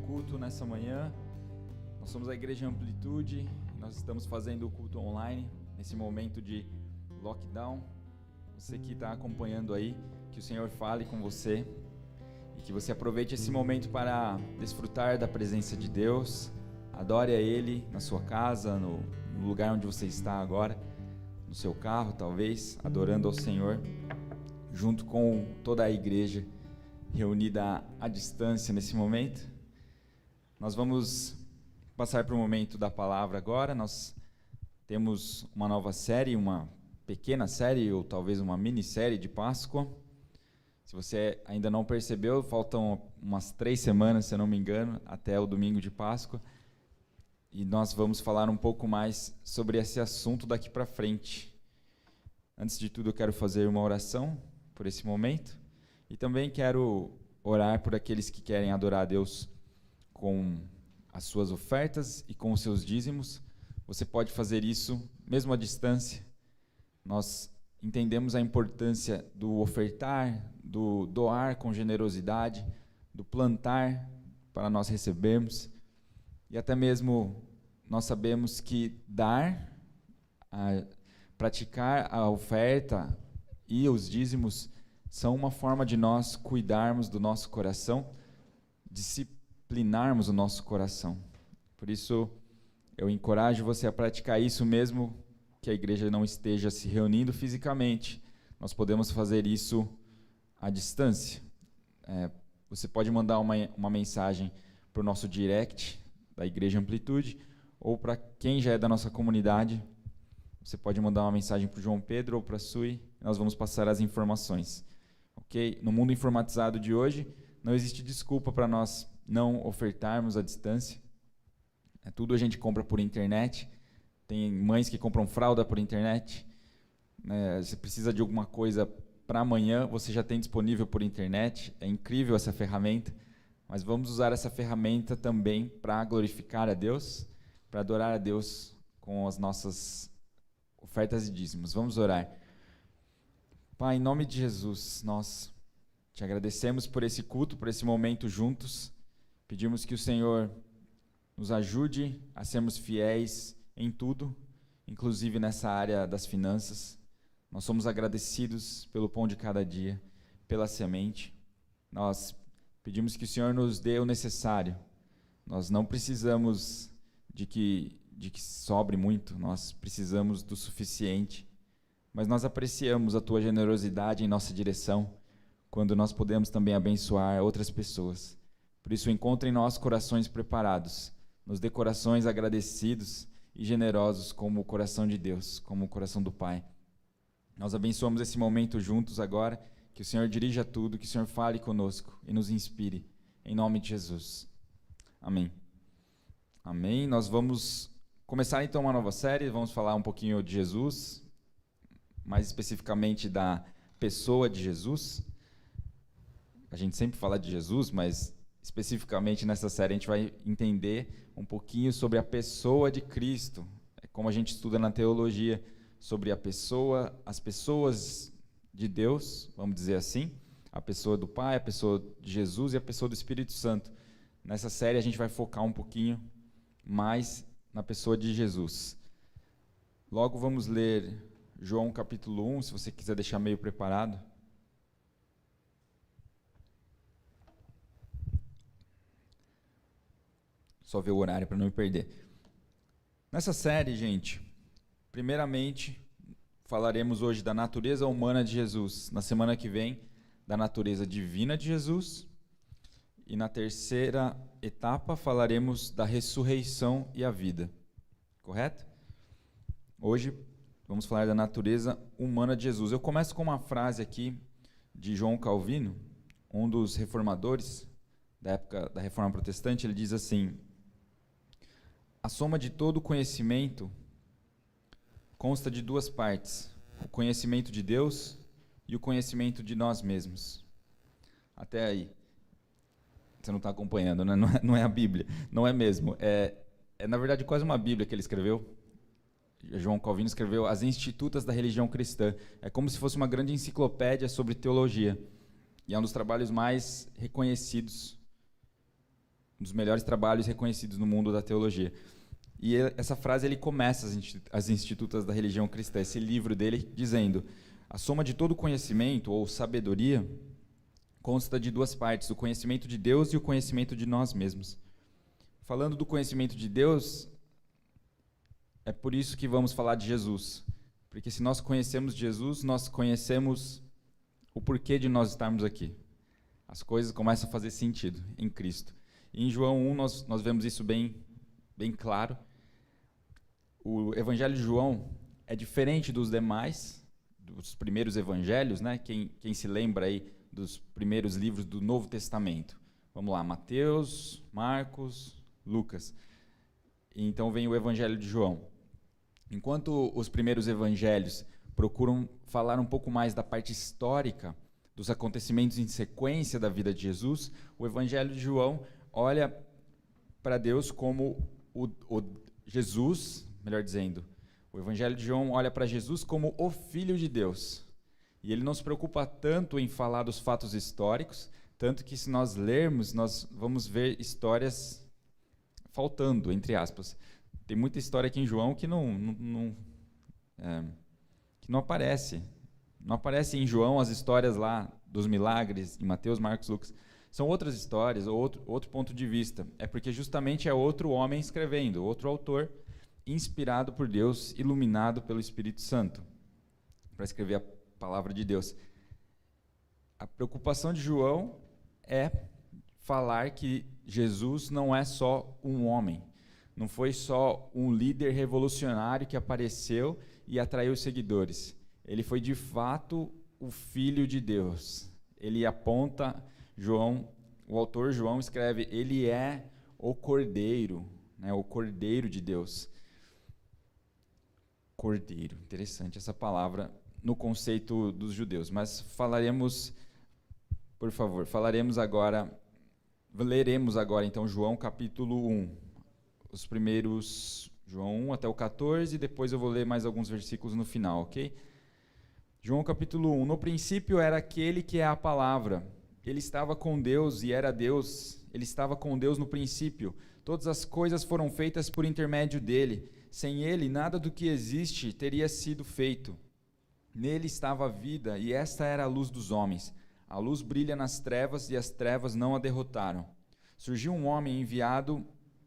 culto nessa manhã. Nós somos a Igreja Amplitude, nós estamos fazendo o culto online nesse momento de lockdown. Você que está acompanhando aí, que o Senhor fale com você e que você aproveite esse momento para desfrutar da presença de Deus. Adore a Ele na sua casa, no lugar onde você está agora, no seu carro talvez, adorando ao Senhor, junto com toda a igreja reunida à distância nesse momento. Nós vamos passar para o momento da palavra agora. Nós temos uma nova série, uma pequena série ou talvez uma minissérie de Páscoa. Se você ainda não percebeu, faltam umas 3 semanas, se eu não me engano, até o domingo de Páscoa. E nós vamos falar um pouco mais sobre esse assunto daqui para frente. Antes de tudo, eu quero fazer uma oração por esse momento. E também quero orar por aqueles que querem adorar a Deus com as suas ofertas e com os seus dízimos. Você pode fazer isso mesmo à distância. Nós entendemos a importância do ofertar, do doar com generosidade, do plantar para nós recebermos. E até mesmo nós sabemos que dar, praticar a oferta e os dízimos são uma forma de nós cuidarmos do nosso coração, disciplinarmos o nosso coração. Por isso, eu encorajo você a praticar isso mesmo que a igreja não esteja se reunindo fisicamente. Nós podemos fazer isso à distância. Você pode mandar uma mensagem para o nosso direct da Igreja Amplitude, ou para quem já é da nossa comunidade, você pode mandar uma mensagem para o João Pedro ou para a Sui, nós vamos passar as informações. Ok? No mundo informatizado de hoje, não existe desculpa para nós não ofertarmos à distância. Tudo a gente compra por internet. Tem mães que compram fralda por internet. Você precisa de alguma coisa para amanhã, você já tem disponível por internet. É incrível essa ferramenta. Mas vamos usar essa ferramenta também para glorificar a Deus, para adorar a Deus com as nossas ofertas e dízimos. Vamos orar. Pai, em nome de Jesus, nós te agradecemos por esse culto, por esse momento juntos. Pedimos que o Senhor nos ajude a sermos fiéis em tudo, inclusive nessa área das finanças. Nós somos agradecidos pelo pão de cada dia, pela semente. Nós pedimos que o Senhor nos dê o necessário. Nós não precisamos de que sobre muito, nós precisamos do suficiente. Mas nós apreciamos a Tua generosidade em nossa direção, quando nós podemos também abençoar outras pessoas. Por isso, encontre em nós corações preparados, nos dê corações agradecidos e generosos como o coração de Deus, como o coração do Pai. Nós abençoamos esse momento juntos agora, que o Senhor dirija tudo, que o Senhor fale conosco e nos inspire, em nome de Jesus. Amém. Amém. Nós vamos começar então uma nova série, vamos falar um pouquinho de Jesus, mais especificamente da pessoa de Jesus. A gente sempre fala de Jesus, mas especificamente nessa série a gente vai entender um pouquinho sobre a pessoa de Cristo. É como a gente estuda na teologia sobre a pessoa, as pessoas de Deus, vamos dizer assim, a pessoa do Pai, a pessoa de Jesus e a pessoa do Espírito Santo. Nessa série a gente vai focar um pouquinho mais na pessoa de Jesus. Logo vamos ler João capítulo 1, se você quiser deixar meio preparado. Só ver o horário para não me perder. Nessa série, gente, primeiramente, falaremos hoje da natureza humana de Jesus. Na semana que vem, da natureza divina de Jesus. E na terceira etapa, falaremos da ressurreição e a vida. Correto? Hoje, vamos falar da natureza humana de Jesus. Eu começo com uma frase aqui de João Calvino, um dos reformadores da época da Reforma Protestante. Ele diz assim: a soma de todo conhecimento consta de 2 partes, o conhecimento de Deus e o conhecimento de nós mesmos. Até aí. Você não está acompanhando, né? Não é a Bíblia, não é mesmo. É na verdade quase uma Bíblia que ele escreveu. João Calvino escreveu As Institutas da Religião Cristã. É como se fosse uma grande enciclopédia sobre teologia. E é um dos trabalhos mais reconhecidos um dos melhores trabalhos reconhecidos no mundo da teologia. E essa frase ele começa as Institutas da Religião Cristã, esse livro dele, dizendo: a soma de todo conhecimento, ou sabedoria, consta de duas partes, o conhecimento de Deus e o conhecimento de nós mesmos. Falando do conhecimento de Deus, é por isso que vamos falar de Jesus. Porque se nós conhecemos Jesus, nós conhecemos o porquê de nós estarmos aqui. As coisas começam a fazer sentido em Cristo. E em João 1 nós vemos isso bem claro. O Evangelho de João é diferente dos demais, dos primeiros evangelhos, né? Quem se lembra aí dos primeiros livros do Novo Testamento? Vamos lá, Mateus, Marcos, Lucas. Então vem o Evangelho de João. Enquanto os primeiros evangelhos procuram falar um pouco mais da parte histórica dos acontecimentos em sequência da vida de Jesus, o Evangelho de João olha para Deus como o Jesus, melhor dizendo, o Evangelho de João olha para Jesus como o Filho de Deus. E ele não se preocupa tanto em falar dos fatos históricos, tanto que se nós lermos, nós vamos ver histórias faltando, entre aspas. Tem muita história aqui em João que não aparece. Não aparece em João as histórias lá dos milagres, em Mateus, Marcos, Lucas. São outras histórias, outro ponto de vista. É porque justamente é outro homem escrevendo, outro autor, inspirado por Deus, iluminado pelo Espírito Santo, para escrever a palavra de Deus. A preocupação de João é falar que Jesus não é só um homem, não foi só um líder revolucionário que apareceu e atraiu seguidores. Ele foi, de fato, o Filho de Deus. Ele aponta, o autor João escreve, ele é o Cordeiro, né, o Cordeiro de Deus. Cordeiro, interessante essa palavra no conceito dos judeus. Mas leremos agora então João capítulo 1. Os primeiros, João 1 até o 14, e depois eu vou ler mais alguns versículos no final, ok? João capítulo 1. No princípio era aquele que é a palavra. Ele estava com Deus e era Deus. Ele estava com Deus no princípio. Todas as coisas foram feitas por intermédio dele. Sem ele, nada do que existe teria sido feito. Nele estava a vida, e esta era a luz dos homens. A luz brilha nas trevas, e as trevas não a derrotaram. Surgiu um homem enviado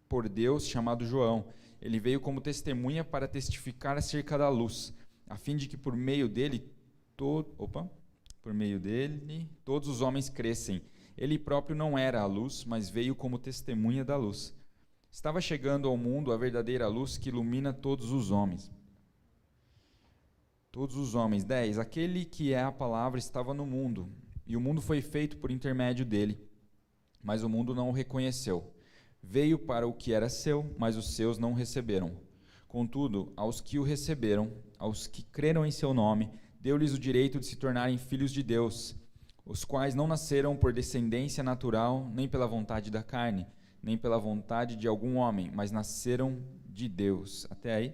por Deus, chamado João. Ele veio como testemunha para testificar acerca da luz, a fim de que por meio dele todos os homens crescem. Ele próprio não era a luz, mas veio como testemunha da luz. Estava chegando ao mundo a verdadeira luz que ilumina todos os homens. Todos os homens. 10. Aquele que é a palavra estava no mundo, e o mundo foi feito por intermédio dele, mas o mundo não o reconheceu. Veio para o que era seu, mas os seus não o receberam. Contudo, aos que o receberam, aos que creram em seu nome, deu-lhes o direito de se tornarem filhos de Deus, os quais não nasceram por descendência natural, nem pela vontade da carne, nem pela vontade de algum homem, mas nasceram de Deus. Até aí?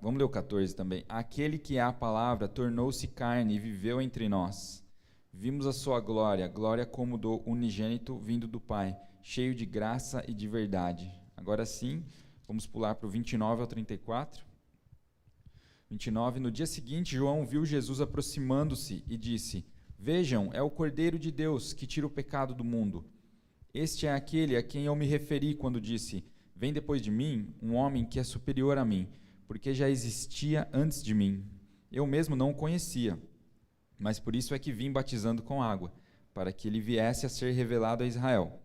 Vamos ler o 14 também. Aquele que é a palavra tornou-se carne e viveu entre nós. Vimos a sua glória, glória como do unigênito vindo do Pai, cheio de graça e de verdade. Agora sim, vamos pular para o 29 ao 34. 29. No dia seguinte, João viu Jesus aproximando-se e disse: Vejam, é o Cordeiro de Deus que tira o pecado do mundo. Este é aquele a quem eu me referi quando disse: Vem depois de mim um homem que é superior a mim, porque já existia antes de mim. Eu mesmo não o conhecia, mas por isso é que vim batizando com água, para que ele viesse a ser revelado a Israel.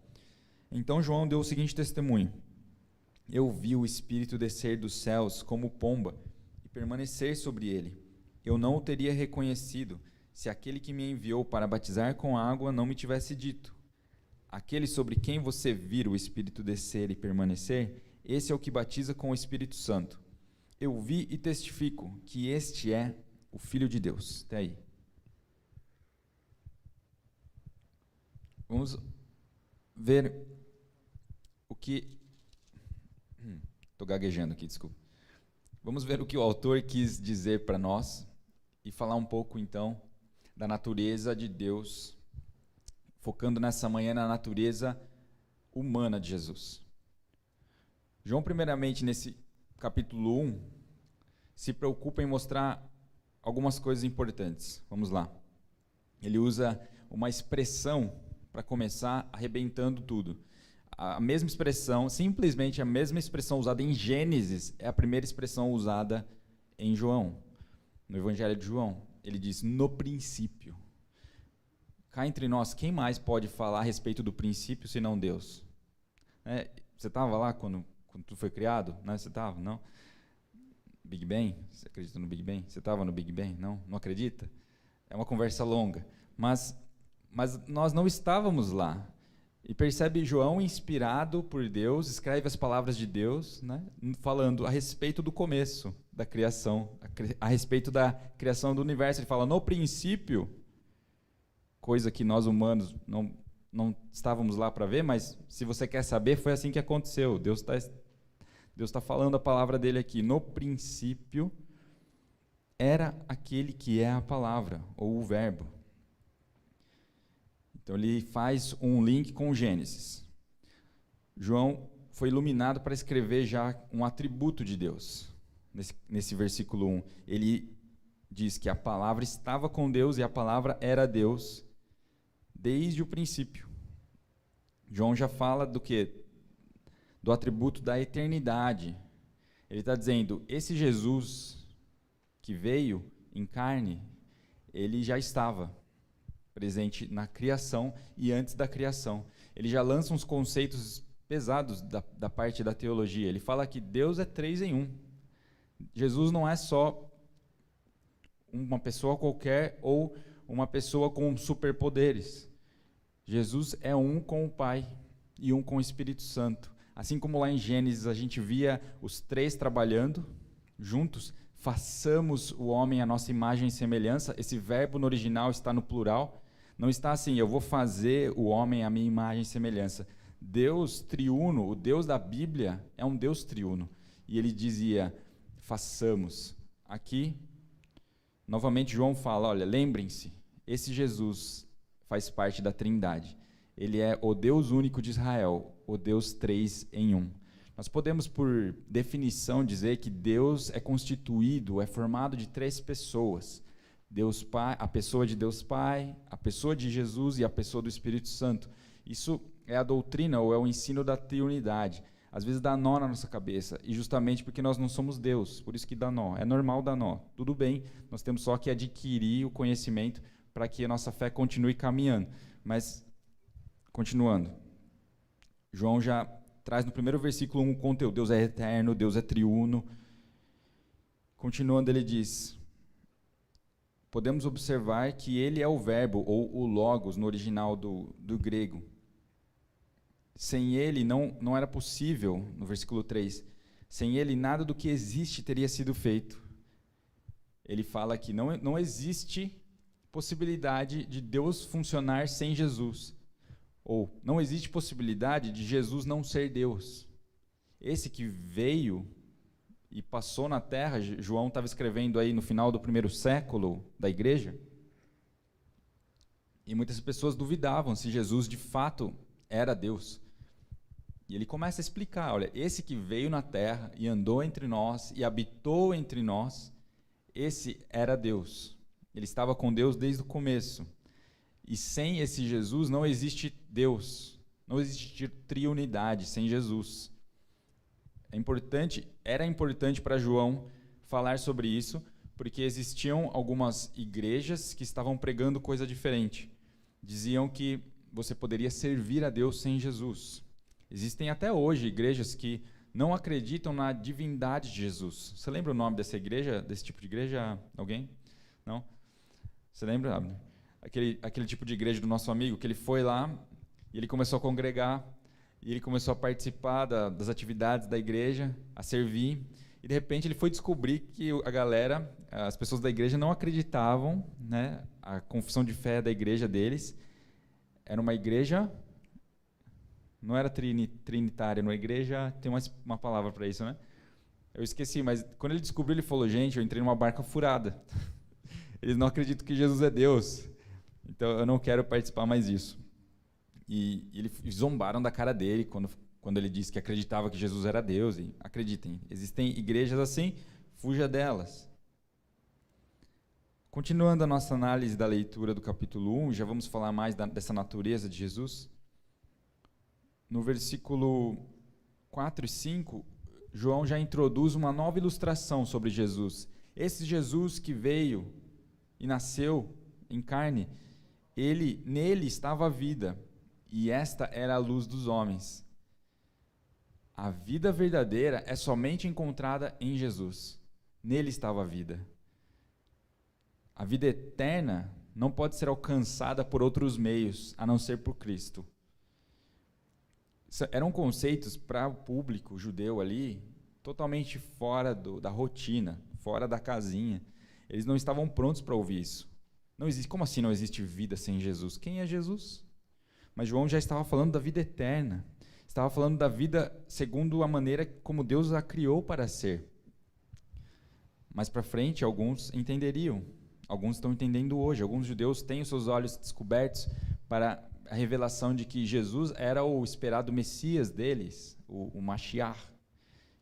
Então João deu o seguinte testemunho: Eu vi o Espírito descer dos céus como pomba e permanecer sobre ele. Eu não o teria reconhecido se aquele que me enviou para batizar com água não me tivesse dito: Aquele sobre quem você vir o Espírito descer e permanecer, esse é o que batiza com o Espírito Santo. Eu vi e testifico que este é o Filho de Deus. Até aí. Vamos ver o que... Estou gaguejando aqui, desculpa. Vamos ver o que o autor quis dizer para nós e falar um pouco, então, da natureza de Deus, focando nessa manhã na natureza humana de Jesus. João, primeiramente, nesse capítulo 1, se preocupa em mostrar algumas coisas importantes. Vamos lá. Ele usa uma expressão para começar arrebentando tudo. A mesma expressão, simplesmente a mesma expressão usada em Gênesis, é a primeira expressão usada em João, no Evangelho de João. Ele diz, no princípio. Cá entre nós, quem mais pode falar a respeito do princípio, senão Deus? Você estava lá quando tu foi criado? Você estava? Não? Big Bang? Você acredita no Big Bang? Você estava no Big Bang? Não? Não acredita? É uma conversa longa. Mas nós não estávamos lá. E percebe João, inspirado por Deus, escreve as palavras de Deus, falando a respeito do começo da criação, a respeito da criação do universo. Ele fala, no princípio, coisa que nós humanos não estávamos lá para ver, mas se você quer saber, foi assim que aconteceu. Deus está falando a palavra dele aqui. No princípio, era aquele que é a palavra, ou o verbo. Então ele faz um link com Gênesis. João foi iluminado para escrever já um atributo de Deus. Nesse versículo 1, ele diz que a palavra estava com Deus e a palavra era Deus desde o princípio. João já fala do quê? Do atributo da eternidade. Ele está dizendo, esse Jesus que veio em carne, ele já estava presente na criação e antes da criação. Ele já lança uns conceitos pesados da parte da teologia. Ele fala que Deus é 3 em 1. Jesus não é só uma pessoa qualquer ou uma pessoa com superpoderes. Jesus é um com o Pai e um com o Espírito Santo. Assim como lá em Gênesis a gente via os 3 trabalhando juntos, façamos o homem à nossa imagem e semelhança. Esse verbo no original está no plural. Não está assim, eu vou fazer o homem à minha imagem e semelhança. Deus triuno, o Deus da Bíblia, é um Deus triuno. E ele dizia, façamos. Aqui, novamente João fala, olha, lembrem-se, esse Jesus faz parte da Trindade. Ele é o Deus único de Israel, o Deus 3 em 1. Nós podemos, por definição, dizer que Deus é constituído, é formado de 3 pessoas. Deus Pai, a pessoa de Deus Pai, a pessoa de Jesus e a pessoa do Espírito Santo. Isso é a doutrina ou é o ensino da triunidade. Às vezes dá nó na nossa cabeça, e justamente porque nós não somos Deus, por isso que dá nó. É normal dar nó. Tudo bem, nós temos só que adquirir o conhecimento para que a nossa fé continue caminhando. Mas, continuando, João já traz no primeiro versículo um conteúdo. Deus é eterno, Deus é triuno. Continuando, ele diz, podemos observar que ele é o verbo, ou o logos, no original do grego. Sem ele não era possível, no versículo 3, sem ele nada do que existe teria sido feito. Ele fala que não existe possibilidade de Deus funcionar sem Jesus. Ou não existe possibilidade de Jesus não ser Deus. Esse que veio e passou na terra, João estava escrevendo aí no final do 1º século da igreja, e muitas pessoas duvidavam se Jesus de fato era Deus. E ele começa a explicar, olha, esse que veio na terra e andou entre nós e habitou entre nós, esse era Deus. Ele estava com Deus desde o começo. E sem esse Jesus não existe Deus, não existe triunidade sem Jesus. Era importante para João falar sobre isso, porque existiam algumas igrejas que estavam pregando coisa diferente. Diziam que você poderia servir a Deus sem Jesus. Existem até hoje igrejas que não acreditam na divindade de Jesus. Você lembra o nome dessa igreja, desse tipo de igreja? Alguém? Não? Você lembra, Abner? Aquele tipo de igreja do nosso amigo, que ele foi lá e ele começou a congregar, e ele começou a participar das atividades da igreja, a servir, e de repente ele foi descobrir que as pessoas da igreja não acreditavam, a confissão de fé da igreja deles era uma igreja, não era trinitária, uma igreja, tem uma palavra para isso, né? Eu esqueci, mas quando ele descobriu, ele falou, gente, eu entrei numa barca furada. Eles não acreditam que Jesus é Deus. Então, eu não quero participar mais disso. E zombaram da cara dele quando ele disse que acreditava que Jesus era Deus. E acreditem, existem igrejas assim, fuja delas. Continuando a nossa análise da leitura do capítulo 1, já vamos falar mais dessa natureza de Jesus. No versículo 4 e 5, João já introduz uma nova ilustração sobre Jesus. Esse Jesus que veio e nasceu em carne, nele estava a vida, e esta era a luz dos homens. A vida verdadeira é somente encontrada em Jesus. Nele estava a vida. A vida eterna não pode ser alcançada por outros meios, a não ser por Cristo. Eram conceitos para o público judeu ali, totalmente fora da rotina, fora da casinha. Eles não estavam prontos para ouvir isso. Como assim não existe vida sem Jesus? Quem é Jesus? Mas João já estava falando da vida eterna. Estava falando da vida segundo a maneira como Deus a criou para ser. Mais para frente, alguns entenderiam. Alguns estão entendendo hoje. Alguns judeus têm os seus olhos descobertos para a revelação de que Jesus era o esperado Messias deles, o Mashiach.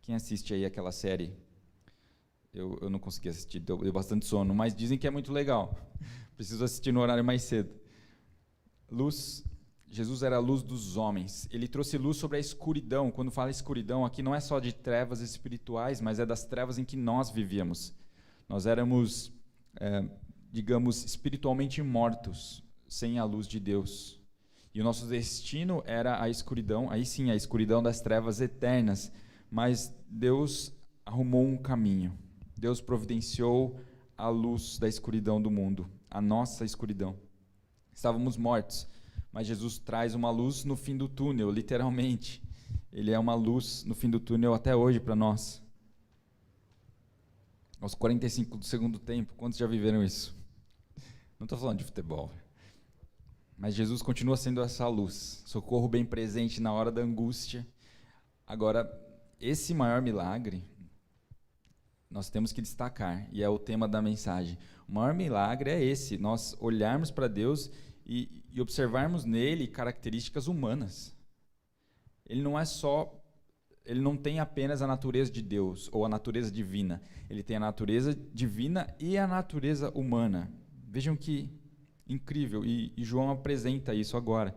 Quem assiste aí aquela série? Eu não consegui assistir, deu bastante sono, mas dizem que é muito legal. Preciso assistir no horário mais cedo. Jesus era a luz dos homens. Ele trouxe luz sobre a escuridão. Quando fala escuridão, aqui não é só de trevas espirituais, mas é das trevas em que nós vivíamos. Nós éramos, digamos, espiritualmente mortos, sem a luz de Deus. E o nosso destino era a escuridão, aí sim, a escuridão das trevas eternas. Mas Deus arrumou um caminho. Deus providenciou a luz da escuridão do mundo, a nossa escuridão. Estávamos mortos, mas Jesus traz uma luz no fim do túnel, literalmente. Ele é uma luz no fim do túnel até hoje para nós. Aos 45 do segundo tempo, quantos já viveram isso? Não estou falando de futebol. Mas Jesus continua sendo essa luz, socorro bem presente na hora da angústia. Agora, esse maior milagre, nós temos que destacar, e é o tema da mensagem. O maior milagre é esse, nós olharmos para Deus e observarmos nele características humanas. Ele não tem apenas a natureza de Deus, ou a natureza divina. Ele tem a natureza divina e a natureza humana. Vejam que incrível, e João apresenta isso agora.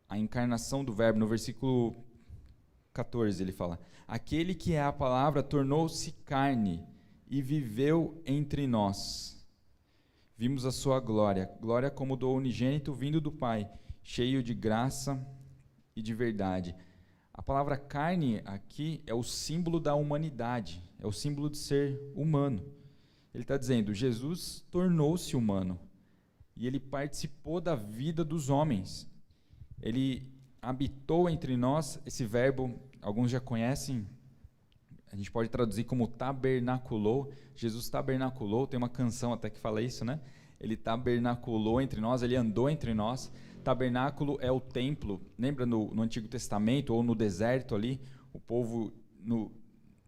A encarnação do verbo, no versículo 14, ele fala: aquele que é a palavra tornou-se carne e viveu entre nós. Vimos a sua glória, glória como do unigênito vindo do Pai, cheio de graça e de verdade. A palavra carne aqui é o símbolo da humanidade, é o símbolo de ser humano. Ele está dizendo, Jesus tornou-se humano e ele participou da vida dos homens. Ele habitou entre nós. Esse verbo, alguns já conhecem, a gente pode traduzir como tabernaculou. Jesus tabernaculou, tem uma canção até que fala isso, né? Ele tabernaculou entre nós, ele andou entre nós. Tabernáculo é o templo. Lembra no Antigo Testamento ou no deserto ali, o povo,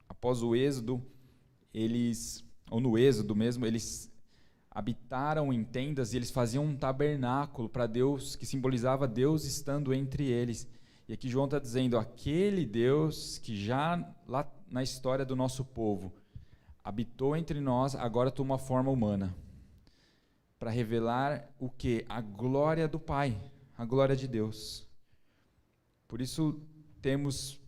após o êxodo, ou no êxodo mesmo, eles habitaram em tendas e eles faziam um tabernáculo para Deus, que simbolizava Deus estando entre eles. E aqui João está dizendo, aquele Deus que já lá na história do nosso povo habitou entre nós, agora toma forma humana, para revelar o quê? A glória do Pai, a glória de Deus. Por isso temos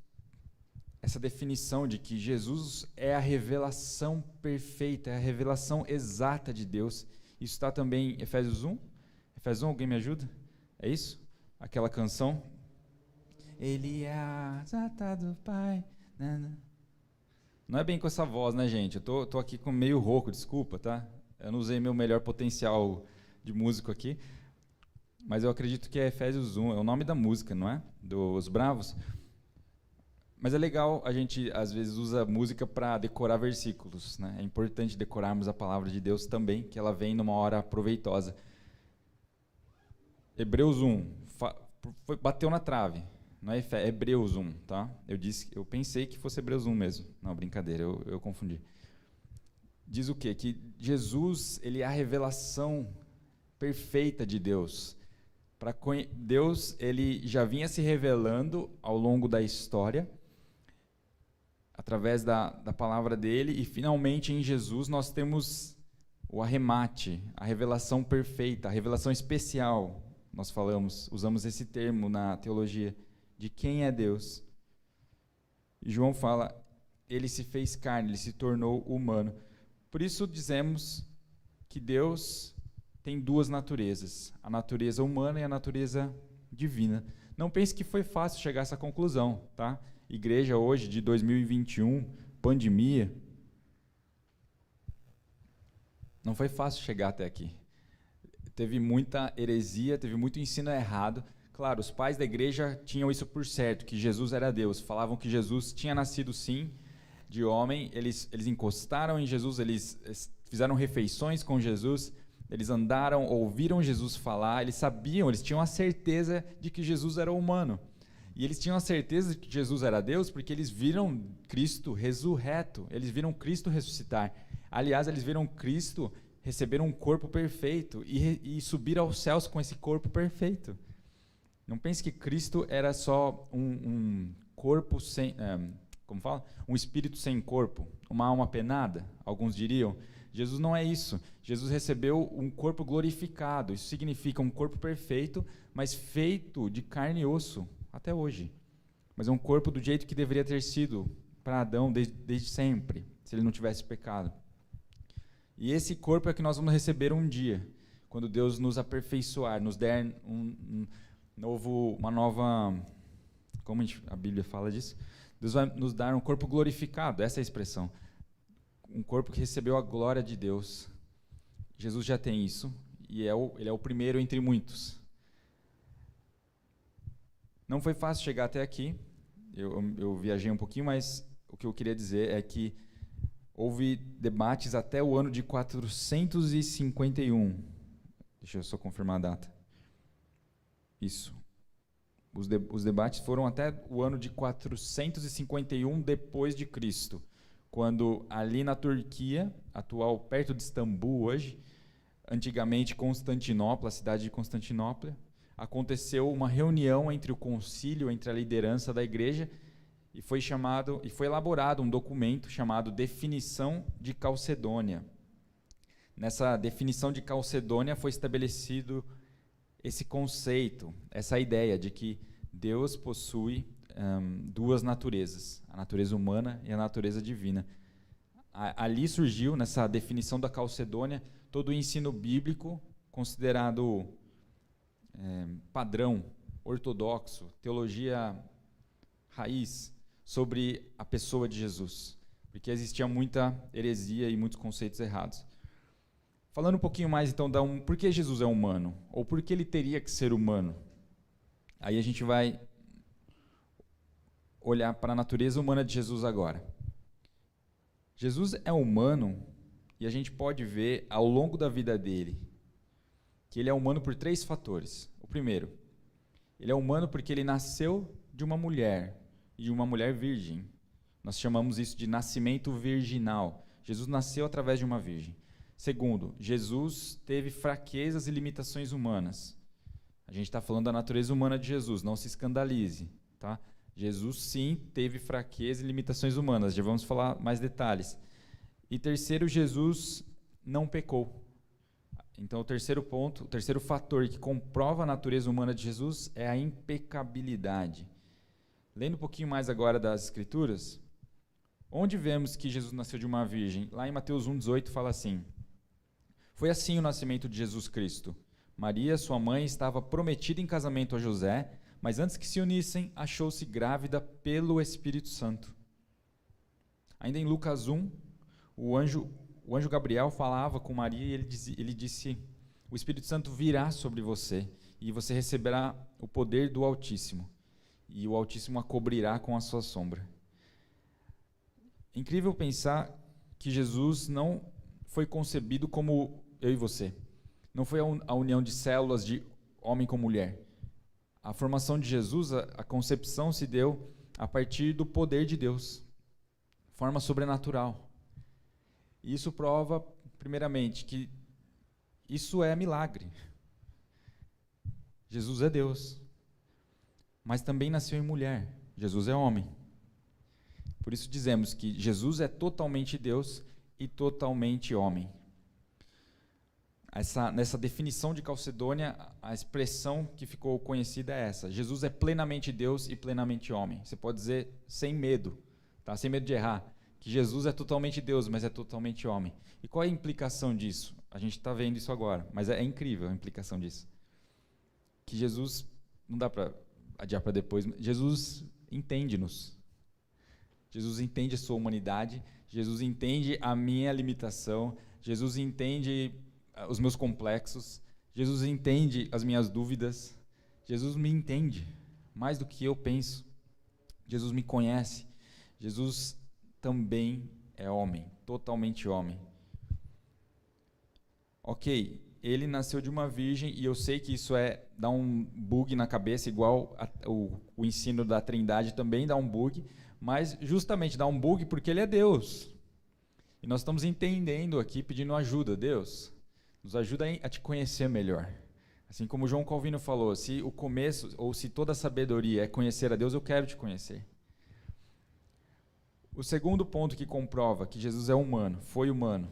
essa definição de que Jesus é a revelação perfeita, é a revelação exata de Deus. Isso está também em Efésios 1? Efésios 1, alguém me ajuda? É isso? Aquela canção? Ele é a exata do Pai. Não é bem com essa voz, né, gente? Eu tô aqui com meio rouco, desculpa, tá? Eu não usei meu melhor potencial de músico aqui, mas eu acredito que é Efésios 1, é o nome da música, não é? Dos Bravos. Mas é legal, a gente às vezes usa música para decorar versículos, né? É importante decorarmos a palavra de Deus também, que ela vem numa hora proveitosa. Hebreus 1, bateu na trave, não é Hebreus 1, tá? Eu pensei que fosse Hebreus 1 mesmo. Não, brincadeira, eu confundi. Diz o quê? Que Jesus, ele é a revelação perfeita de Deus. Deus ele já vinha se revelando ao longo da história, através da palavra dele, e finalmente em Jesus nós temos o arremate, a revelação perfeita, a revelação especial. Nós usamos esse termo na teologia, de quem é Deus. E João fala, ele se fez carne, ele se tornou humano. Por isso dizemos que Deus tem duas naturezas, a natureza humana e a natureza divina. Não pense que foi fácil chegar a essa conclusão, tá? Igreja hoje, de 2021, pandemia, não foi fácil chegar até aqui. Teve muita heresia, teve muito ensino errado. Claro, os pais da igreja tinham isso por certo, que Jesus era Deus. Falavam que Jesus tinha nascido sim, de homem. Eles encostaram em Jesus, eles fizeram refeições com Jesus, eles andaram, ouviram Jesus falar, eles sabiam, eles tinham a certeza de que Jesus era humano. E eles tinham a certeza de que Jesus era Deus porque eles viram Cristo ressurreto, eles viram Cristo ressuscitar. Aliás, eles viram Cristo receber um corpo perfeito e subir aos céus com esse corpo perfeito. Não pense que Cristo era só um corpo sem, como fala? Um espírito sem corpo, uma alma penada, alguns diriam. Jesus não é isso. Jesus recebeu um corpo glorificado. Isso significa um corpo perfeito, mas feito de carne e osso, até hoje. Mas é um corpo do jeito que deveria ter sido para Adão desde sempre, se ele não tivesse pecado. E esse corpo é que nós vamos receber um dia, quando Deus nos aperfeiçoar, nos der uma nova, como a Bíblia fala disso? Deus vai nos dar um corpo glorificado, essa é a expressão. Um corpo que recebeu a glória de Deus. Jesus já tem isso, e ele é o primeiro entre muitos. Não foi fácil chegar até aqui, eu viajei um pouquinho, mas o que eu queria dizer é que houve debates até o ano de 451. Deixa eu só confirmar a data. Isso. Os debates foram até o ano de 451 depois de Cristo, quando ali na Turquia, atual perto de Istambul hoje, antigamente Constantinopla, a cidade de Constantinopla, aconteceu uma reunião entre o concílio, entre a liderança da igreja, e foi elaborado um documento chamado Definição de Calcedônia. Nessa definição de Calcedônia foi estabelecido esse conceito, essa ideia de que Deus possui duas naturezas, a natureza humana e a natureza divina. Ali surgiu, nessa definição da Calcedônia, todo o ensino bíblico considerado padrão, ortodoxo, teologia raiz, sobre a pessoa de Jesus, porque existia muita heresia e muitos conceitos errados. Falando um pouquinho mais, então, por que Jesus é humano? Ou por que ele teria que ser humano? Aí a gente vai olhar para a natureza humana de Jesus agora. Jesus é humano e a gente pode ver ao longo da vida dele que ele é humano por 3 fatores. O primeiro, ele é humano porque ele nasceu de uma mulher, e de uma mulher virgem. Nós chamamos isso de nascimento virginal. Jesus nasceu através de uma virgem. Segundo, Jesus teve fraquezas e limitações humanas. A gente está falando da natureza humana de Jesus, não se escandalize, tá? Jesus, sim, teve fraquezas e limitações humanas, já vamos falar mais detalhes. E terceiro, Jesus não pecou. Então, o terceiro ponto, o terceiro fator que comprova a natureza humana de Jesus é a impecabilidade. Lendo um pouquinho mais agora das Escrituras, onde vemos que Jesus nasceu de uma virgem? Lá em Mateus 1,18 fala assim: foi assim o nascimento de Jesus Cristo. Maria, sua mãe, estava prometida em casamento a José, mas antes que se unissem, achou-se grávida pelo Espírito Santo. Ainda em Lucas 1, o anjo Gabriel falava com Maria e ele disse: o Espírito Santo virá sobre você e você receberá o poder do Altíssimo, e o Altíssimo a cobrirá com a sua sombra. Incrível pensar que Jesus não foi concebido como eu e você. Não foi a união de células de homem com mulher. A formação de Jesus, a concepção se deu a partir do poder de Deus, forma sobrenatural. E isso prova, primeiramente, que isso é milagre. Jesus é Deus, mas também nasceu em mulher. Jesus é homem. Por isso dizemos que Jesus é totalmente Deus e totalmente homem. Nessa definição de Calcedônia, a expressão que ficou conhecida é essa: Jesus é plenamente Deus e plenamente homem. Você pode dizer sem medo, tá? Sem medo de errar, que Jesus é totalmente Deus, mas é totalmente homem. E qual é a implicação disso? A gente está vendo isso agora, mas é incrível a implicação disso. Que Jesus, não dá para adiar para depois, Jesus entende-nos. Jesus entende a sua humanidade, Jesus entende a minha limitação, Jesus entende os meus complexos, Jesus entende as minhas dúvidas, Jesus me entende mais do que eu penso, Jesus me conhece, Jesus também é homem, totalmente homem. Ok, ele nasceu de uma virgem e eu sei que isso dá um bug na cabeça, igual o ensino da Trindade também dá um bug, mas justamente dá um bug porque ele é Deus. E nós estamos entendendo aqui, pedindo ajuda. Deus, nos ajuda a te conhecer melhor. Assim como João Calvino falou, se o começo, ou se toda a sabedoria é conhecer a Deus, eu quero te conhecer. O segundo ponto que comprova que Jesus é humano, foi humano,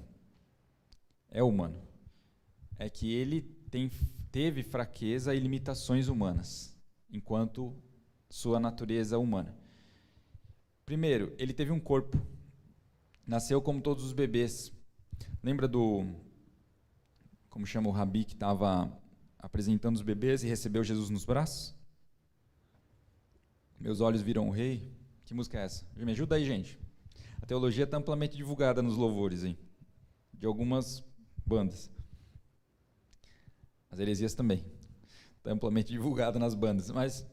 é humano, é que ele teve fraqueza e limitações humanas, enquanto sua natureza humana. Primeiro, ele teve um corpo, nasceu como todos os bebês. Lembra como chama o rabi que estava apresentando os bebês e recebeu Jesus nos braços? Meus olhos viram o rei. Que música é essa? Me ajuda aí, gente. A teologia está amplamente divulgada nos louvores, hein? De algumas bandas. As heresias também. Está amplamente divulgada nas bandas. Mas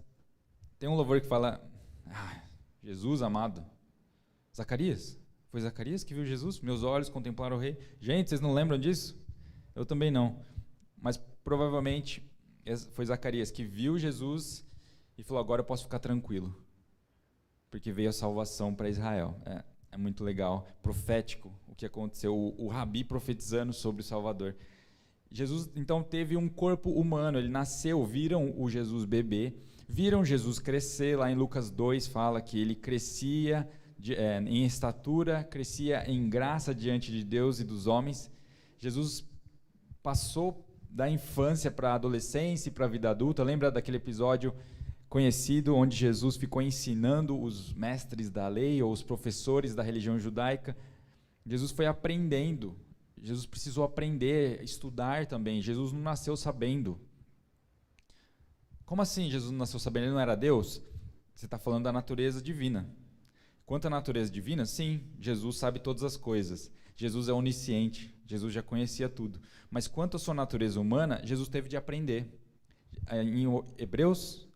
tem um louvor que fala, Jesus amado. Zacarias. Foi Zacarias que viu Jesus? Meus olhos contemplaram o rei. Gente, vocês não lembram disso? Eu também não. Mas provavelmente foi Zacarias que viu Jesus e falou, agora eu posso ficar tranquilo. Porque veio a salvação para Israel. É muito legal, profético o que aconteceu. O rabi profetizando sobre o Salvador. Jesus, então, teve um corpo humano. Ele nasceu, viram o Jesus bebê, viram Jesus crescer. Lá em Lucas 2 fala que ele crescia em estatura, crescia em graça diante de Deus e dos homens. Jesus passou da infância para a adolescência e para a vida adulta. Lembra daquele episódio conhecido onde Jesus ficou ensinando os mestres da lei ou os professores da religião judaica? Jesus foi aprendendo. Jesus precisou aprender, estudar também. Jesus não nasceu sabendo. Como assim Jesus não nasceu sabendo? Ele não era Deus? Você está falando da natureza divina. Quanto à natureza divina, sim, Jesus sabe todas as coisas. Jesus é onisciente, Jesus já conhecia tudo. Mas quanto à sua natureza humana, Jesus teve de aprender. Em Hebreus,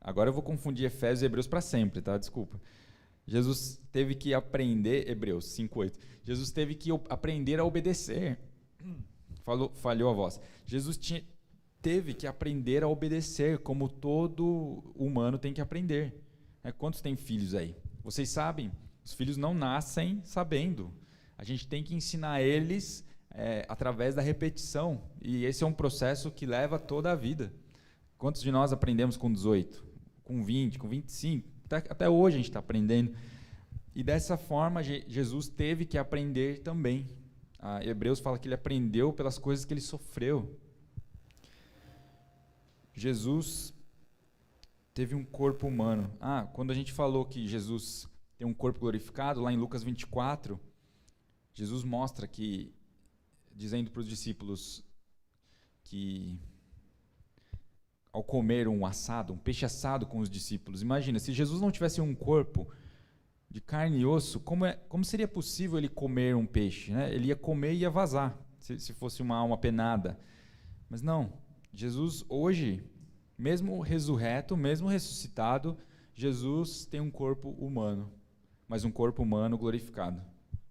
agora eu vou confundir Efésios e Hebreus para sempre, tá? Desculpa. Jesus teve que aprender, Hebreus 5:8. Jesus teve que aprender a obedecer. Falhou a voz. Jesus teve que aprender a obedecer, como todo humano tem que aprender. Quantos têm filhos aí? Vocês sabem, os filhos não nascem sabendo. A gente tem que ensinar eles através da repetição. E esse é um processo que leva toda a vida. Quantos de nós aprendemos com 18, com 20, com 25? Até hoje a gente está aprendendo. E dessa forma, Jesus teve que aprender também. Hebreus fala que ele aprendeu pelas coisas que ele sofreu. Jesus teve um corpo humano. Quando a gente falou que Jesus tem um corpo glorificado, lá em Lucas 24, Jesus mostra que, dizendo para os discípulos que ao comer um peixe assado com os discípulos, imagina, se Jesus não tivesse um corpo de carne e osso, como seria possível ele comer um peixe? Né? Ele ia comer e ia vazar, se fosse uma alma penada. Mas não, Jesus hoje, mesmo ressurreto, mesmo ressuscitado, Jesus tem um corpo humano, mas um corpo humano glorificado,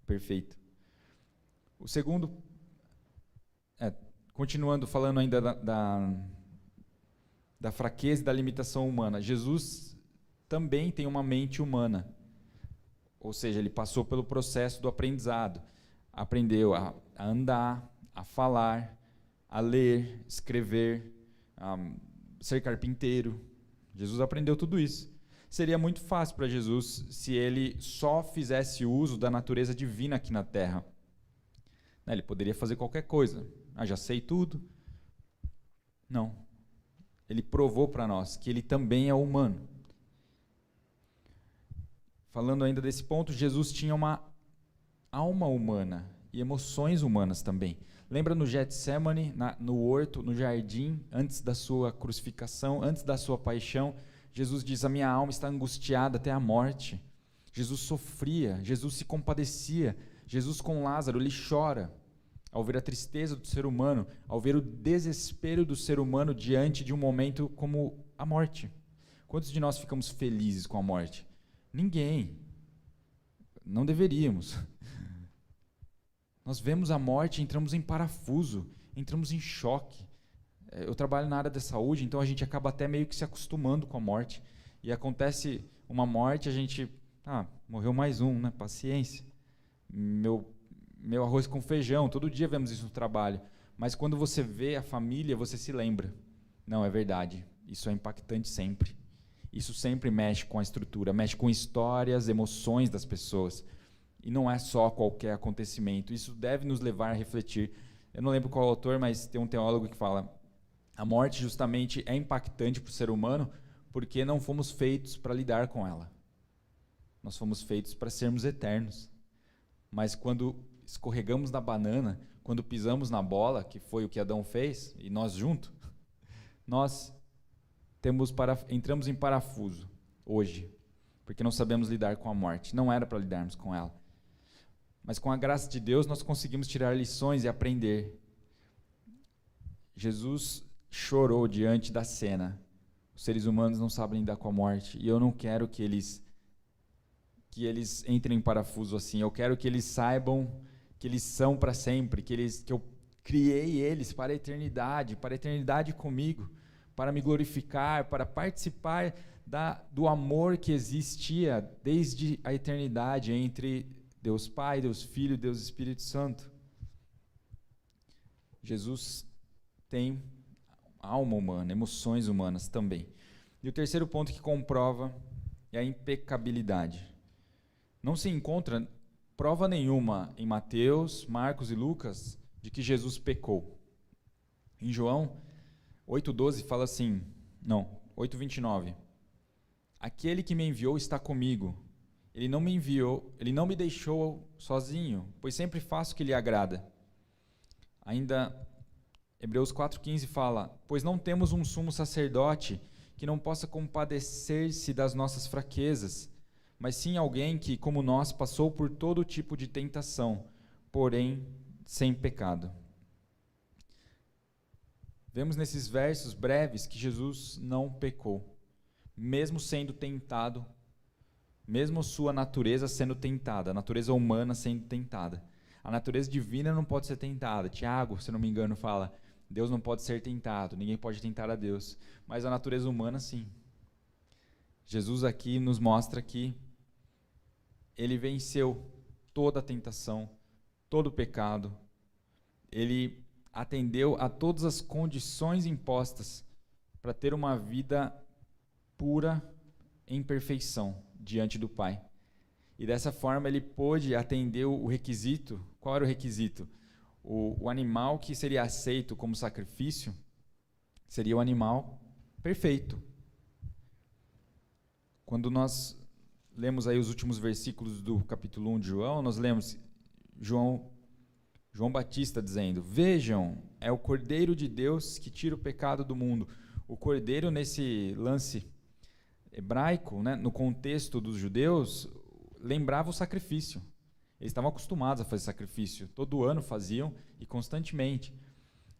perfeito. O segundo, continuando falando ainda da fraqueza e da limitação humana, Jesus também tem uma mente humana, ou seja, ele passou pelo processo do aprendizado, aprendeu a andar, a falar, a ler, escrever, ser carpinteiro. Jesus aprendeu tudo isso. Seria muito fácil para Jesus se ele só fizesse uso da natureza divina aqui na terra. Ele poderia fazer qualquer coisa. Já sei tudo. Não. Ele provou para nós que ele também é humano. Falando ainda desse ponto, Jesus tinha uma alma humana e emoções humanas também. Lembra no Getsemane, no horto, no jardim, antes da sua crucificação, antes da sua paixão, Jesus diz: a minha alma está angustiada até a morte. Jesus sofria, Jesus se compadecia. Jesus com Lázaro, ele chora ao ver a tristeza do ser humano, ao ver o desespero do ser humano diante de um momento como a morte. Quantos de nós ficamos felizes com a morte? Ninguém. Não deveríamos. Nós vemos a morte, entramos em parafuso, entramos em choque. Eu trabalho na área da saúde, então a gente acaba até meio que se acostumando com a morte. E acontece uma morte, a gente... morreu mais um, né? Paciência. Meu arroz com feijão, todo dia vemos isso no trabalho. Mas quando você vê a família, você se lembra. Não, é verdade. Isso é impactante sempre. Isso sempre mexe com a estrutura, mexe com histórias, emoções das pessoas. E não é só qualquer acontecimento. Isso deve nos levar a refletir. Eu não lembro qual autor, mas tem um teólogo que fala: a morte justamente é impactante para o ser humano porque não fomos feitos para lidar com ela. Nós fomos feitos para sermos eternos. Mas quando escorregamos na banana, quando pisamos na bola, que foi o que Adão fez, e nós junto, nós entramos em parafuso hoje, porque não sabemos lidar com a morte. Não era para lidarmos com ela. Mas com a graça de Deus nós conseguimos tirar lições e aprender. Jesus chorou diante da cena. Os seres humanos não sabem lidar com a morte, e eu não quero que eles entrem em parafuso assim. Eu quero que eles saibam que eles são para sempre, que eu criei eles para a eternidade comigo, para me glorificar, para participar do amor que existia desde a eternidade entre Deus Pai, Deus Filho, Deus Espírito Santo. Jesus tem alma humana, emoções humanas também. E o terceiro ponto que comprova é a impecabilidade. Não se encontra prova nenhuma em Mateus, Marcos e Lucas de que Jesus pecou. Em João 8,12 fala assim, 8,29. Aquele que me enviou está comigo. Ele não me deixou sozinho, pois sempre faço o que lhe agrada. Ainda Hebreus 4,15 fala: pois não temos um sumo sacerdote que não possa compadecer-se das nossas fraquezas, mas sim alguém que, como nós, passou por todo tipo de tentação, porém sem pecado. Vemos nesses versos breves que Jesus não pecou, mesmo sendo tentado, mesmo sua natureza sendo tentada, a natureza humana sendo tentada. A natureza divina não pode ser tentada. Tiago, se não me engano, fala: Deus não pode ser tentado, ninguém pode tentar a Deus. Mas a natureza humana, sim. Jesus aqui nos mostra que ele venceu toda a tentação, todo o pecado. Ele atendeu a todas as condições impostas para ter uma vida pura em perfeição diante do Pai. E dessa forma ele pôde atender o requisito. Qual era o requisito? O animal que seria aceito como sacrifício seria o animal perfeito. Quando nós lemos aí os últimos versículos do capítulo 1 de João, nós lemos João Batista dizendo: vejam, é o Cordeiro de Deus que tira o pecado do mundo. O Cordeiro, nesse lance hebraico, né, no contexto dos judeus, lembrava o sacrifício. Eles estavam acostumados a fazer sacrifício, todo ano faziam e constantemente.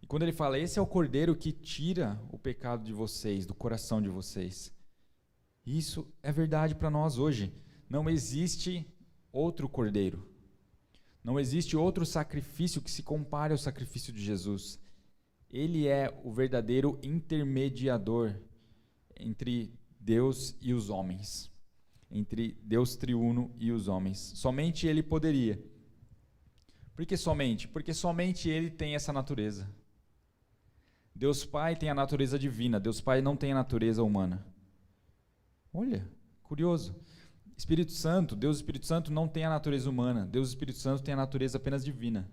E quando ele fala: esse é o Cordeiro que tira o pecado de vocês, do coração de vocês. Isso é verdade para nós hoje. Não existe outro Cordeiro. Não existe outro sacrifício que se compare ao sacrifício de Jesus. Ele é o verdadeiro intermediador entre Deus e os homens, entre Deus triuno e os homens. Somente ele poderia. Por que somente? Porque somente ele tem essa natureza. Deus Pai tem a natureza divina, Deus Pai não tem a natureza humana. Olha, curioso. Espírito Santo, Deus Espírito Santo não tem a natureza humana, Deus Espírito Santo tem a natureza apenas divina.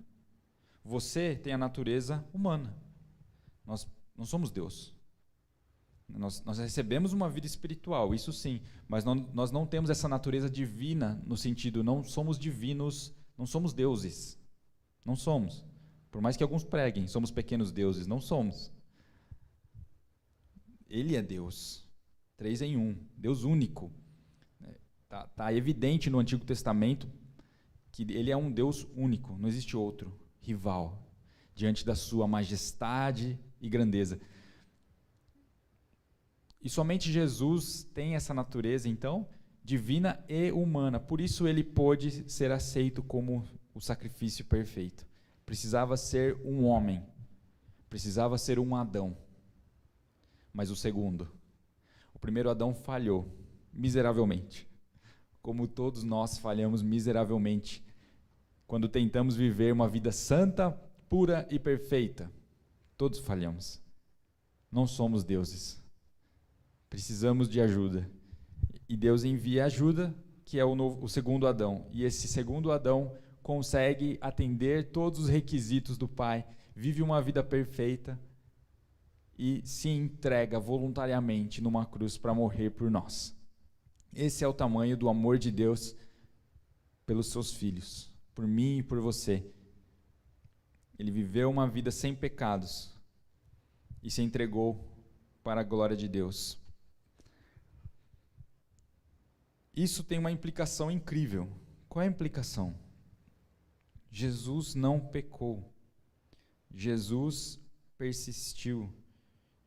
Você tem a natureza humana. Nós não somos Deus. Nós recebemos uma vida espiritual, isso sim, mas nós não temos essa natureza divina no sentido, não somos divinos, não somos deuses. Não somos. Por mais que alguns preguem, somos pequenos deuses, não somos. Ele é Deus. 3 em 1, Deus único. Tá evidente no Antigo Testamento que ele é um Deus único, não existe outro rival diante da sua majestade e grandeza. E somente Jesus tem essa natureza, então, divina e humana. Por isso ele pôde ser aceito como o sacrifício perfeito. Precisava ser um homem, precisava ser um Adão. Mas o primeiro Adão falhou miseravelmente. Como todos nós falhamos miseravelmente quando tentamos viver uma vida santa, pura e perfeita. Todos falhamos. Não somos deuses. Precisamos de ajuda. E Deus envia ajuda, que é o segundo Adão. E esse segundo Adão consegue atender todos os requisitos do Pai, vive uma vida perfeita e se entrega voluntariamente numa cruz para morrer por nós. Esse é o tamanho do amor de Deus pelos seus filhos, por mim e por você. Ele viveu uma vida sem pecados e se entregou para a glória de Deus. Isso tem uma implicação incrível. Qual é a implicação? Jesus não pecou. Jesus persistiu.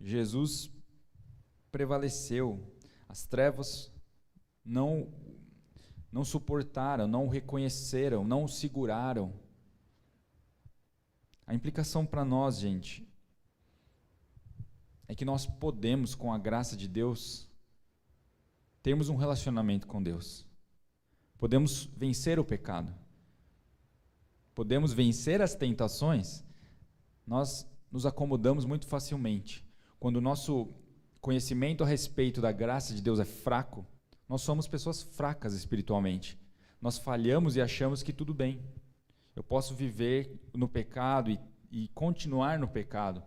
Jesus prevaleceu. As trevas não suportaram, não o reconheceram, não o seguraram. A implicação para nós, gente, é que nós podemos, com a graça de Deus, termos um relacionamento com Deus. Podemos vencer o pecado. Podemos vencer as tentações. Nós nos acomodamos muito facilmente. Quando o nosso conhecimento a respeito da graça de Deus é fraco, nós somos pessoas fracas espiritualmente. Nós falhamos e achamos que tudo bem. Eu posso viver no pecado e continuar no pecado,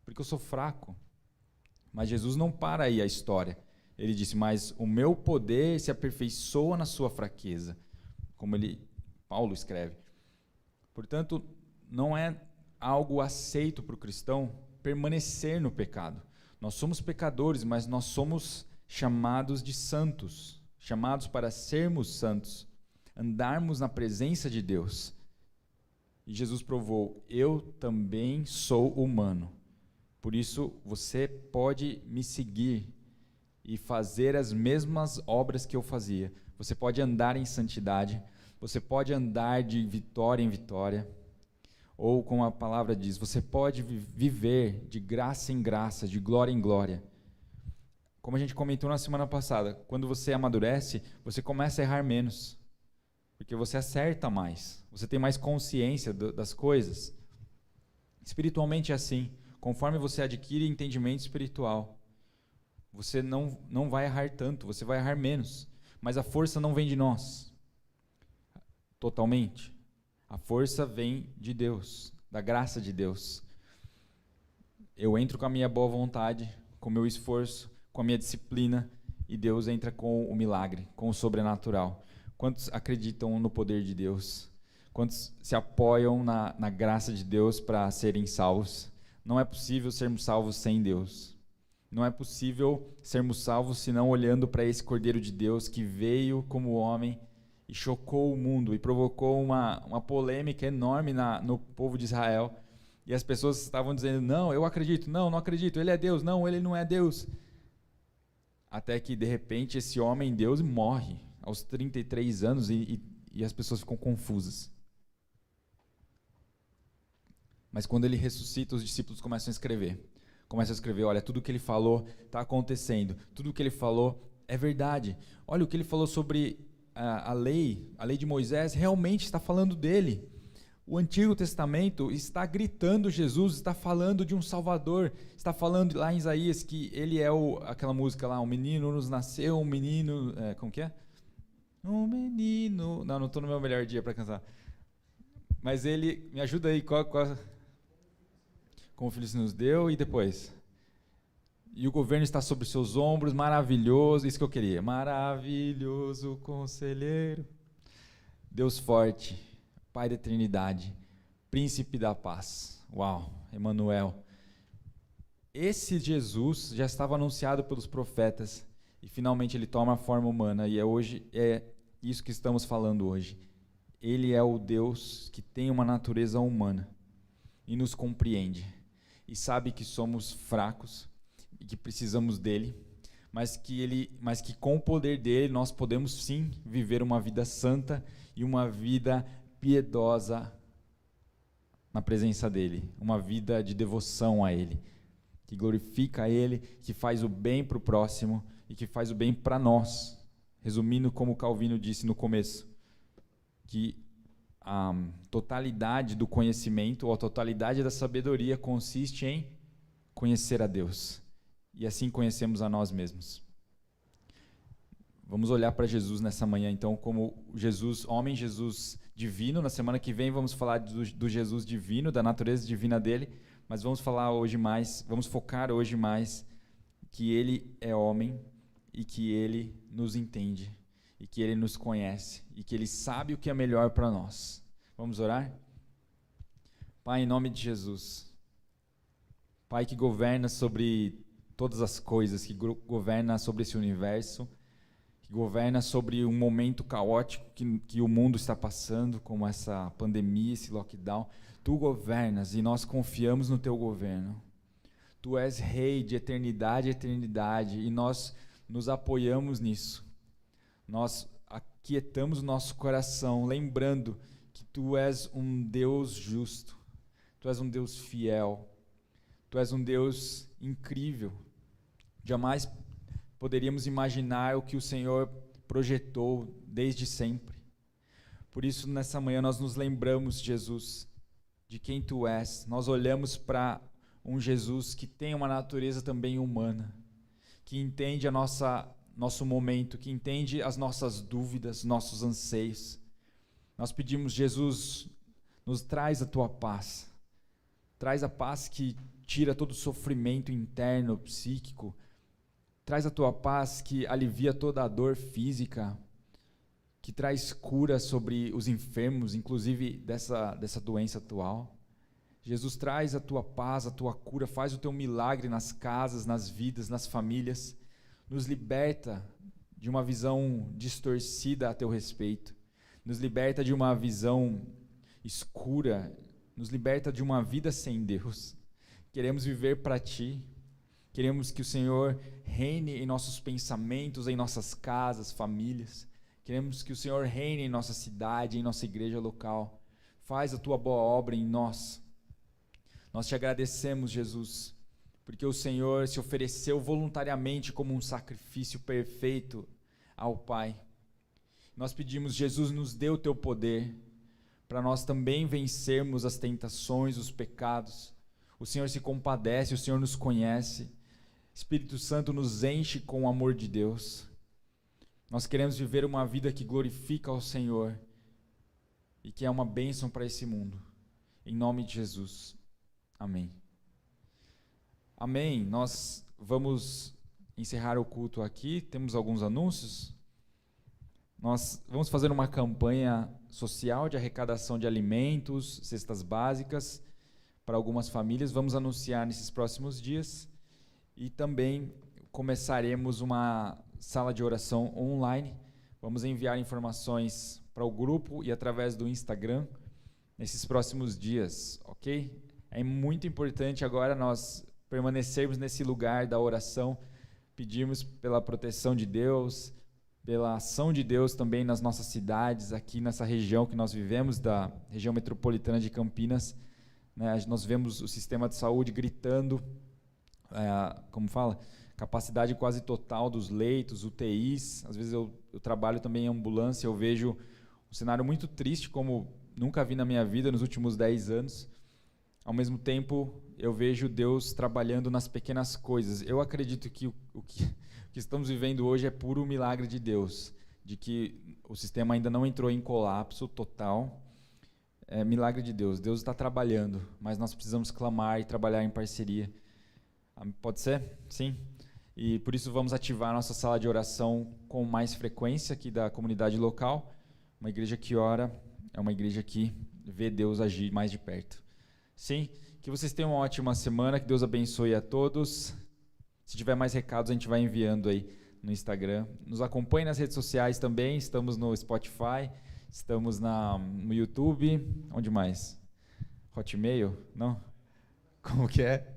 porque eu sou fraco. Mas Jesus não para aí a história. Ele disse, mas o meu poder se aperfeiçoa na sua fraqueza, como Paulo escreve. Portanto, não é algo aceito para o cristão permanecer no pecado. Nós somos pecadores, mas nós somos chamados de santos, chamados para sermos santos, andarmos na presença de Deus. E Jesus provou, eu também sou humano. Por isso, você pode me seguir e fazer as mesmas obras que eu fazia. Você pode andar em santidade, você pode andar de vitória em vitória, ou como a palavra diz, você pode viver de graça em graça, de glória em glória. Como a gente comentou na semana passada, quando você amadurece, você começa a errar menos, porque você acerta mais, você tem mais consciência das coisas. Espiritualmente é assim, conforme você adquire entendimento espiritual, você não vai errar tanto, você vai errar menos, mas a força não vem de nós, totalmente. A força vem de Deus, da graça de Deus. Eu entro com a minha boa vontade, com o meu esforço, com a minha disciplina, e Deus entra com o milagre, com o sobrenatural. Quantos acreditam no poder de Deus? Quantos se apoiam na graça de Deus para serem salvos? Não é possível sermos salvos sem Deus. Não é possível sermos salvos senão olhando para esse Cordeiro de Deus que veio como homem e chocou o mundo e provocou uma polêmica enorme no povo de Israel. E as pessoas estavam dizendo, não, eu acredito, não acredito, ele é Deus, não, ele não é Deus. Até que, de repente, esse homem, Deus, morre aos 33 anos e as pessoas ficam confusas. Mas quando ele ressuscita, os discípulos começam a escrever. Olha, tudo o que ele falou está acontecendo, tudo o que ele falou é verdade. Olha, o que ele falou sobre a lei de Moisés realmente está falando dele. O Antigo Testamento está gritando Jesus, está falando de um Salvador, está falando lá em Isaías que ele é aquela música lá, um menino nos nasceu, um menino, como que é? Um menino, não estou no meu melhor dia para cantar, mas ele, me ajuda aí, como o Filho se nos deu, e depois? E o governo está sobre seus ombros, maravilhoso, isso que eu queria, maravilhoso conselheiro, Deus forte, Pai da eternidade, Príncipe da paz. Uau, Emanuel. Esse Jesus já estava anunciado pelos profetas e finalmente ele toma a forma humana e é isso que estamos falando hoje. Ele é o Deus que tem uma natureza humana e nos compreende e sabe que somos fracos e que precisamos dele, mas que com o poder dele nós podemos sim viver uma vida santa e uma vida piedosa na presença dele, uma vida de devoção a ele, que glorifica a ele, que faz o bem para o próximo e que faz o bem para nós. Resumindo, como Calvino disse no começo, que a totalidade do conhecimento, ou a totalidade da sabedoria consiste em conhecer a Deus, e assim conhecemos a nós mesmos. Vamos olhar para Jesus nessa manhã, então, como Jesus, homem Jesus divino. Na semana que vem vamos falar do Jesus divino, da natureza divina dele, mas vamos focar hoje mais que ele é homem e que ele nos entende e que ele nos conhece e que ele sabe o que é melhor para nós. Vamos orar? Pai, em nome de Jesus, Pai que governa sobre todas as coisas, que governa sobre esse universo, que governa sobre um momento caótico que o mundo está passando, como essa pandemia, esse lockdown. Tu governas e nós confiamos no teu governo. Tu és rei de eternidade a eternidade e nós nos apoiamos nisso. Nós aquietamos o nosso coração, lembrando que tu és um Deus justo, tu és um Deus fiel, tu és um Deus incrível. Jamais poderíamos imaginar o que o Senhor projetou desde sempre. Por isso, nessa manhã, nós nos lembramos, Jesus, de quem Tu és. Nós olhamos para um Jesus que tem uma natureza também humana, que entende nosso momento, que entende as nossas dúvidas, nossos anseios. Nós pedimos, Jesus, nos traz a Tua paz. Traz a paz que tira todo o sofrimento interno, psíquico. Traz a Tua paz que alivia toda a dor física, que traz cura sobre os enfermos, inclusive dessa doença atual. Jesus, traz a Tua paz, a Tua cura, faz o Teu milagre nas casas, nas vidas, nas famílias. Nos liberta de uma visão distorcida a Teu respeito. Nos liberta de uma visão escura. Nos liberta de uma vida sem Deus. Queremos viver para Ti. Queremos que o Senhor reine em nossos pensamentos, em nossas casas, famílias. Queremos que o Senhor reine em nossa cidade, em nossa igreja local. Faz a Tua boa obra em nós. Nós Te agradecemos, Jesus, porque o Senhor se ofereceu voluntariamente como um sacrifício perfeito ao Pai. Nós pedimos, Jesus, nos dê o Teu poder, para nós também vencermos as tentações, os pecados. O Senhor se compadece, o Senhor nos conhece. Espírito Santo nos enche com o amor de Deus. Nós queremos viver uma vida que glorifica ao Senhor e que é uma bênção para esse mundo. Em nome de Jesus. Amém. Amém. Nós vamos encerrar o culto aqui. Temos alguns anúncios. Nós vamos fazer uma campanha social de arrecadação de alimentos, cestas básicas para algumas famílias. Vamos anunciar nesses próximos dias. E também começaremos uma sala de oração online. Vamos enviar informações para o grupo e através do Instagram nesses próximos dias, ok? É muito importante agora nós permanecermos nesse lugar da oração, pedirmos pela proteção de Deus, pela ação de Deus também nas nossas cidades, aqui nessa região que nós vivemos, da região metropolitana de Campinas, né? Nós vemos o sistema de saúde gritando, capacidade quase total dos leitos, UTIs. Às vezes eu trabalho também em ambulância, eu vejo um cenário muito triste, como nunca vi na minha vida nos últimos 10 anos. Ao mesmo tempo, eu vejo Deus trabalhando nas pequenas coisas. Eu acredito que o que estamos vivendo hoje é puro milagre de Deus, de que o sistema ainda não entrou em colapso total. É milagre de Deus. Deus está trabalhando, mas nós precisamos clamar e trabalhar em parceria. Pode ser? Sim? E por isso vamos ativar nossa sala de oração com mais frequência aqui da comunidade local. Uma igreja que ora é uma igreja que vê Deus agir mais de perto. Sim? Que vocês tenham uma ótima semana, que Deus abençoe a todos. Se tiver mais recados, a gente vai enviando aí no Instagram. Nos acompanhe nas redes sociais também, estamos no Spotify, estamos no YouTube. Onde mais? Hotmail? Não? Como que é?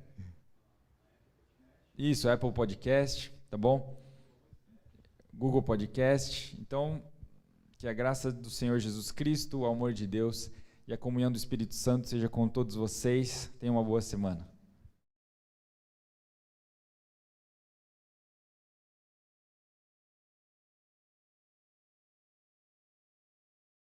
Isso, Apple Podcast, tá bom? Google Podcast. Então, que a graça do Senhor Jesus Cristo, o amor de Deus e a comunhão do Espírito Santo seja com todos vocês. Tenham uma boa semana.